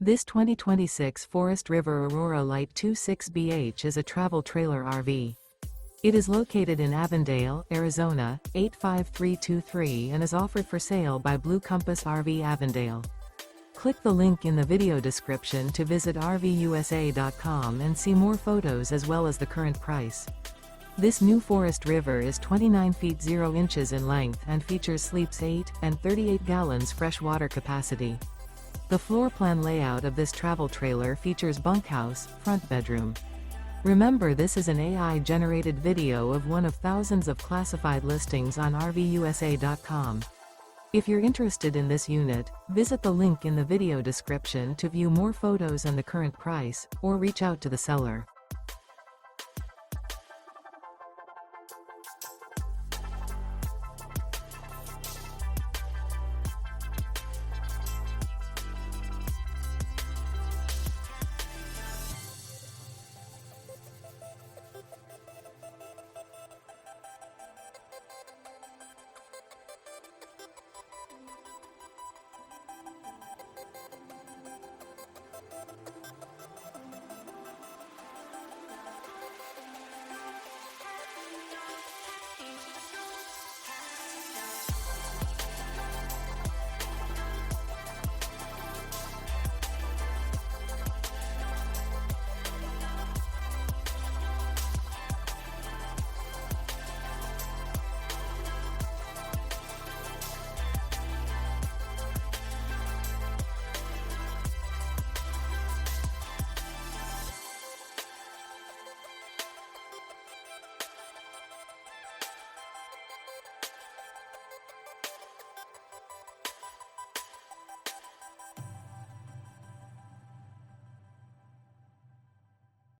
This 2026 Forest River Aurora Light 26BH is a travel trailer RV. It is located in Avondale, Arizona, 85323 and is offered for sale by Blue Compass RV Avondale. Click the link in the video description to visit RVUSA.com and see more photos as well as the current price. This new Forest River is 29 feet 0 inches in length and features sleeps 8 and 38 gallons fresh water capacity. The floor plan layout of this travel trailer features bunkhouse, front bedroom. Remember, this is an AI-generated video of one of thousands of classified listings on RVUSA.com. If you're interested in this unit, visit the link in the video description to view more photos and the current price, or reach out to the seller.